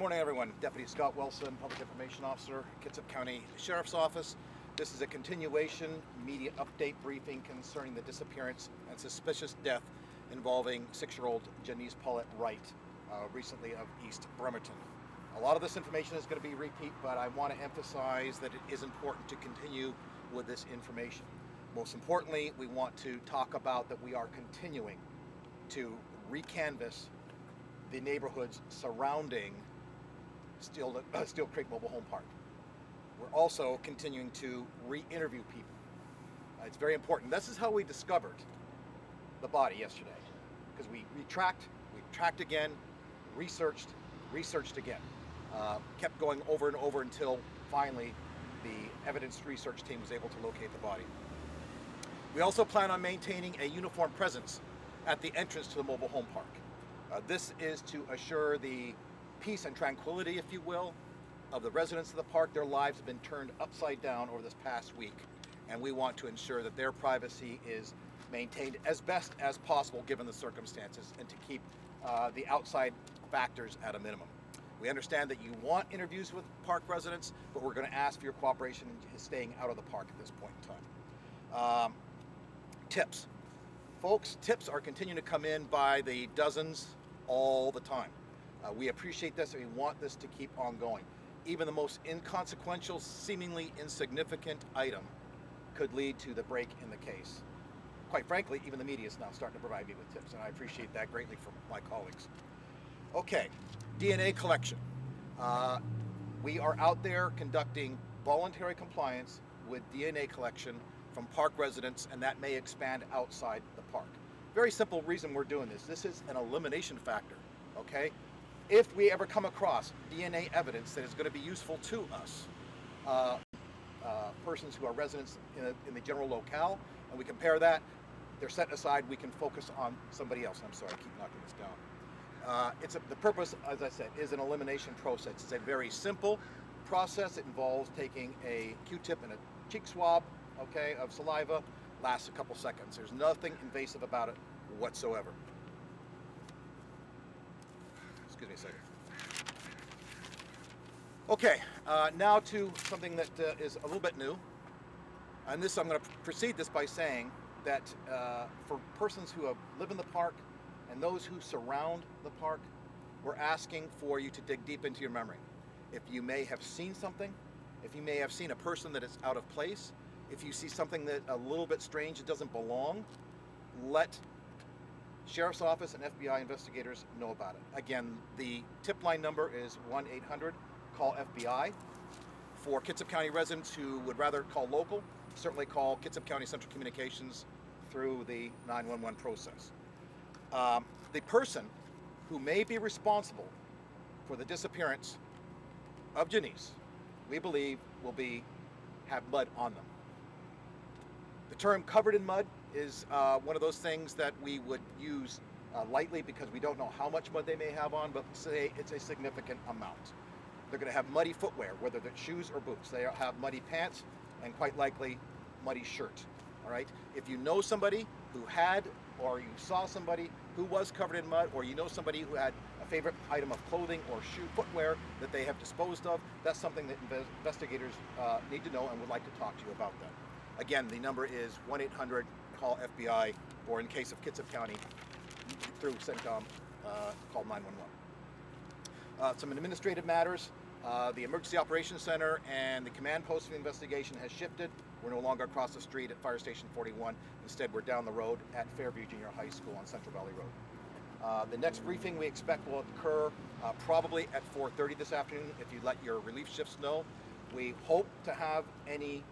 morning, everyone. Deputy Scott Wilson, Public Information Officer, Kitsap County Sheriff's Office. This is a continuation media update briefing concerning the disappearance and suspicious death involving 6-year-old Jenise Wright, recently of East Bremerton. A lot of this information is going to be repeat, but I want to emphasize that it is important to continue with this information. Most importantly, we want to talk about that we are continuing to recanvass the neighborhoods surrounding Steel Creek Mobile Home Park. We're also continuing to re-interview people. It's very important. This is how we discovered the body yesterday, because we tracked again, researched again, kept going over and over until finally the evidence research team was able to locate the body. We also plan on maintaining a uniform presence at the entrance to the mobile home park. This is to assure the peace and tranquility, if you will, of the residents of the park. Their lives have been turned upside down over this past week, and we want to ensure that their privacy is maintained as best as possible given the circumstances, and to keep the outside factors at a minimum. We understand that you want interviews with park residents, but we're going to ask for your cooperation in staying out of the park at this point in time. Tips. Folks, tips are continuing to come in by the dozens all the time. We appreciate this, and we want this to keep on going. Even the most inconsequential, seemingly insignificant item could lead to the break in the case. Quite frankly, even the media is now starting to provide me with tips, and I appreciate that greatly from my colleagues. Okay, DNA collection. We are out there conducting voluntary compliance with DNA collection from park residents, and that may expand outside the park. Very simple reason we're doing this. This is an elimination factor, okay? If we ever come across DNA evidence that is going to be useful to us, persons who are residents in the general locale, and we compare that, they're set aside, we can focus on somebody else. I'm sorry, I keep knocking this down. The purpose, as I said, is an elimination process. It's a very simple process. It involves taking a Q-tip and a cheek swab, okay, of saliva. Lasts a couple seconds. There's nothing invasive about it whatsoever. Excuse me a second. Okay, now to something that is a little bit new. And this, I'm going to precede this by saying that for persons who live in the park and those who surround the park, we're asking for you to dig deep into your memory. If you may have seen something, if you may have seen a person that is out of place, if you see something that a little bit strange, that doesn't belong, let Sheriff's Office and FBI investigators know about it. Again, the tip line number is 1-800-CALL-FBI. For Kitsap County residents who would rather call local, certainly call Kitsap County Central Communications through the 911 process. The person who may be responsible for the disappearance of Jenise, we believe, will have mud on them. The term covered in mud is one of those things that we would use lightly, because we don't know how much mud they may have on, but say it's a significant amount. They're going to have muddy footwear, whether they're shoes or boots. They have muddy pants and quite likely muddy shirt. All right. If you know somebody who had, or you saw somebody who was covered in mud, or you know somebody who had a favorite item of clothing or footwear that they have disposed of, that's something that investigators need to know and would like to talk to you about that. Again, the number is 1-800-CALL-FBI, or in case of Kitsap County, through CENTCOM, call 911. Some administrative matters. The Emergency Operations Center and the command post for the investigation has shifted. We're no longer across the street at Fire Station 41. Instead, we're down the road at Fairview Junior High School on Central Valley Road. The next briefing we expect will occur probably at 4:30 this afternoon, if you let your relief shifts know. We hope to have a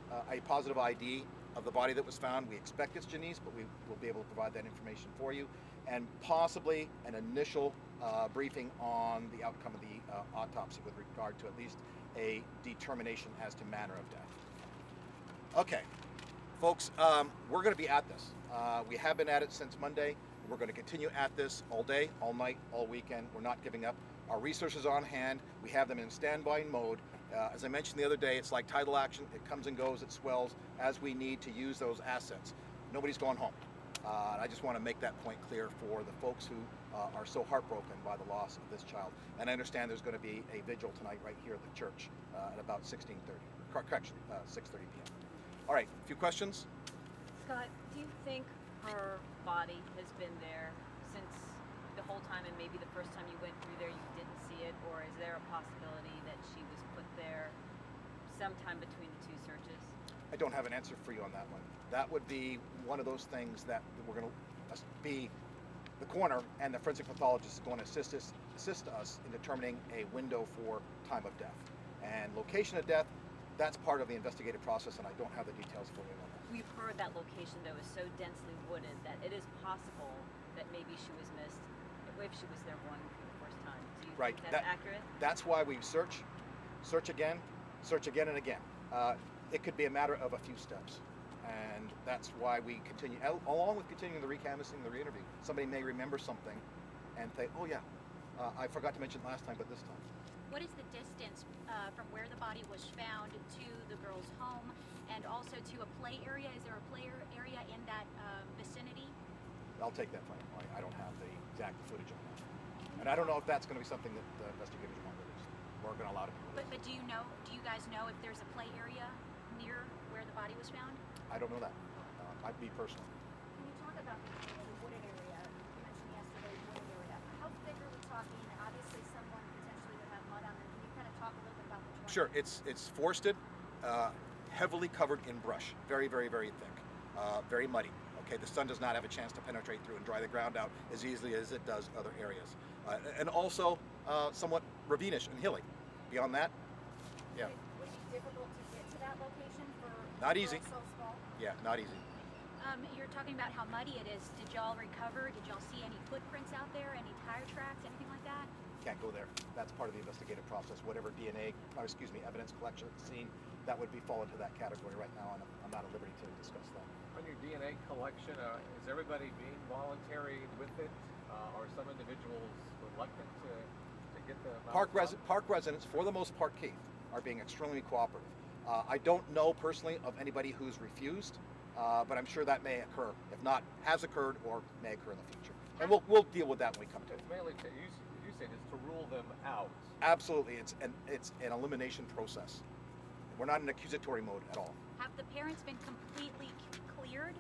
positive ID of the body that was found. We expect it's Jenise, but we will be able to provide that information for you, and possibly an initial briefing on the outcome of the autopsy with regard to at least a determination as to manner of death. Okay, folks, we're going to be at this. We have been at it since Monday. We're going to continue at this all day, all night, all weekend. We're not giving up. Our resources are on hand. We have them in standby mode. As I mentioned the other day, it's like tidal action. It comes and goes, it swells as we need to use those assets. Nobody's going home. And I just want to make that point clear for the folks who are so heartbroken by the loss of this child. And I understand there's going to be a vigil tonight right here at the church at about 16:30. Correction, 6:30 p.m. All right, a few questions? Scott, do you think her body has been there since the whole time, and maybe the first time you went through there you didn't see it, or is there a possibility that she was put there sometime between the two searches? I don't have an answer for you on that one. That would be one of those things that we're going to be the coroner and the forensic pathologist is going to assist us in determining a window for time of death. And location of death, that's part of the investigative process, and I don't have the details for you on that. We've heard that location, though, is so densely wooded that it is possible that maybe she was missed if she was there going for the first time. Do you think that's accurate? That's why we search again, and again. It could be a matter of a few steps. And that's why we continue, along with continuing the recanvassing, the re-interview. Somebody may remember something and think, oh yeah, I forgot to mention last time, but this time. What is the distance from where the body was found to the girl's home, and also to a play area? Is there a play area in that vicinity? I'll take that from you. I don't have the exact footage on that. And I don't know if that's going to be something that the investigators want to release. We're going to allow it to be released. But do you guys know if there's a play area near where the body was found? I don't know that. I'd be personal. Can you talk about the wooded area? You mentioned yesterday wooded area. How thick are we talking? Obviously, someone potentially would have mud on them. Can you kind of talk a little bit about the terrain? Sure. It's forested, heavily covered in brush. Very, very, very thick. Very muddy. Okay. The sun does not have a chance to penetrate through and dry the ground out as easily as it does other areas. And also somewhat ravinish and hilly. Beyond that, yeah. Would it be difficult to get to that location for Not easy. so small? Yeah, not easy. You're talking about how muddy it is. Did y'all recover? Did y'all see any footprints out there? Any tire tracks? Anything like that? Can't go there. That's part of the investigative process. Whatever evidence collection at the scene, that would fall into that category right now, and I'm not at liberty to discuss that. On your DNA collection, is everybody being voluntary with it? Are some individuals reluctant to get the Park residents, for the most part, Keith, are being extremely cooperative. I don't know personally of anybody who's refused, but I'm sure that may occur. If not, has occurred or may occur in the future. And we'll deal with that when we come to it. It's mainly you said it's to rule them out. Absolutely, it's an elimination process. We're not in accusatory mode at all. Have the parents been completely cleared?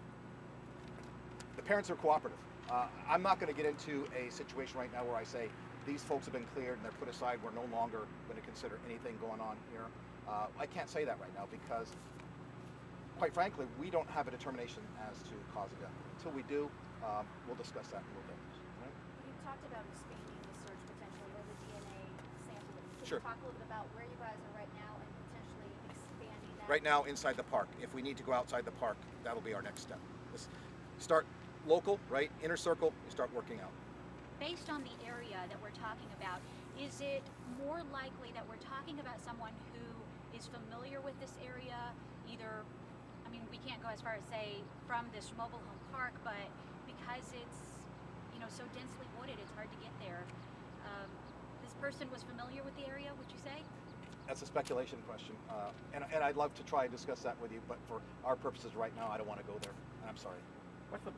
The parents are cooperative. I'm not going to get into a situation right now where I say these folks have been cleared and they're put aside. We're no longer going to consider anything going on here. I can't say that right now because, quite frankly, we don't have a determination as to cause of death. Until we do, we'll discuss that in a little bit. Right? You talked about expanding the search potentially or the DNA sampling. Can Sure. you talk a little bit about where you guys are right now and potentially expanding that? Right now, inside the park. If we need to go outside the park, that'll be our next step. Let's start local, right? Inner circle, you start working out. Based on the area that we're talking about, is it more likely that we're talking about someone who is familiar with this area, either, I mean, we can't go as far as say from this mobile home park, but because it's, so densely wooded, it's hard to get there. This person was familiar with the area, would you say? That's a speculation question, and I'd love to try and discuss that with you, but for our purposes right now, I don't want to go there. I'm sorry. What's the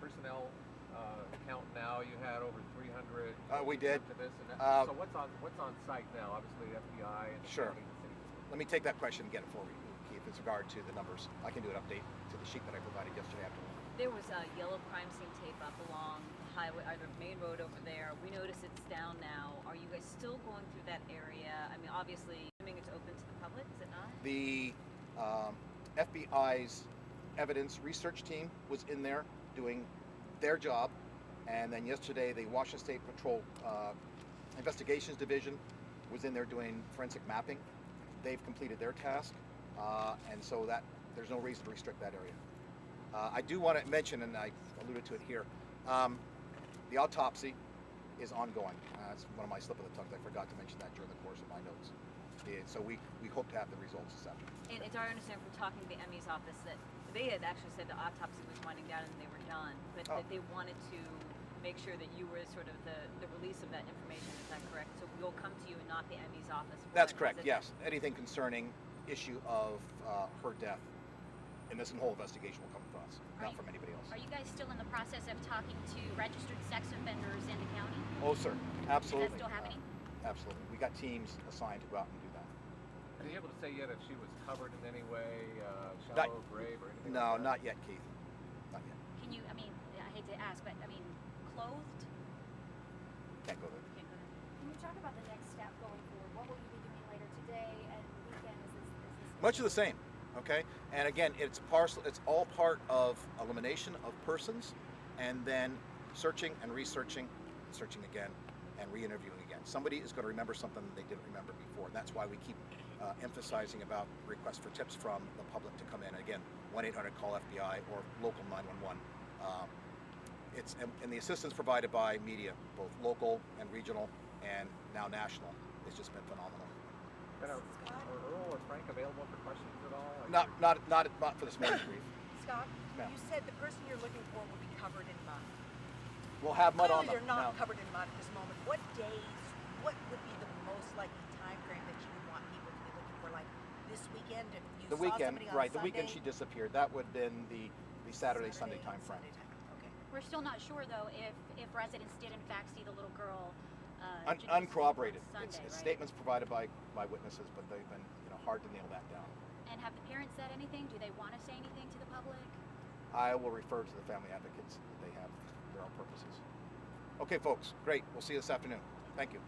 personnel count now? You had over 300. We did. To this and Uh, so what's on site now? Obviously, the FBI and the Sure. county, the city. Let me take that question and get it for you, Keith, with regard to the numbers. I can do an update to the sheet that I provided yesterday afternoon. There was a yellow crime scene tape up along the highway, either main road over there. We notice it's down now. Are you guys still going through that area? I mean, obviously, assuming it's open to the public, is it not? The FBI's evidence research team was in there doing their job, and then yesterday the Washington State Patrol Investigations Division was in there doing forensic mapping. They've completed their task, and so that there's no reason to restrict that area. I do want to mention, and I alluded to it here, the autopsy is ongoing. That's one of my slip of the tongue. I forgot to mention that during the course of my notes. So we hope to have the results this afternoon. And it's our understanding from talking to the ME's office that they had actually said the autopsy was winding down and they were done, but that they wanted to make sure that you were sort of the release of that information. Is that correct? So we'll come to you and not the ME's office. That's correct, yes. Anything concerning issue of her death and this whole investigation will come from us, Are not you- from anybody else. Are you guys still in the process of talking to registered sex offenders in the county? Oh, sir, absolutely. Is that still happening? Absolutely. We got teams assigned to go out and do that. Are you able to say yet if she was covered in any way, Not- shallow grave or anything No, like that? not yet, Keith. Not yet. Can you, I mean, I hate to ask, but I mean, clothed? Can't go there. Can't go there. Can you talk about the next step going forward? What will you be doing later today and weekend? Is this Much of the same, okay? And again, it's all part of elimination of persons, and then searching and researching, searching again, and re-interviewing again. Somebody is going to remember something that they didn't remember before, and that's why we keep emphasizing about requests for tips from the public to come in. Again, 1-800-CALL-FBI or local 911. And the assistance provided by media, both local and regional, and now national, has just been phenomenal. And are Earl or Frank available for questions at all? Not for this morning's brief. Scott, Ma'am. you said the person you're looking for will be covered in mud. We'll have mud on Clearly them. they're not Now, covered in mud at this moment. What would be the most likely time frame that you would want people to be looking for? Like this weekend, if you the saw weekend, somebody on right? Sunday? The weekend she disappeared. That would have been the Saturday, Sunday time frame. Sunday time. Okay. We're still not sure though if residents did in fact see the little girl. Jenise Uncorroborated. on It's Sunday, right? statements provided by witnesses, but they've been hard to nail that down. And have the parents said anything? Do they want to say anything to the public? I will refer to the family advocates that they have their own purposes. Okay, folks, great. We'll see you this afternoon. Thank you.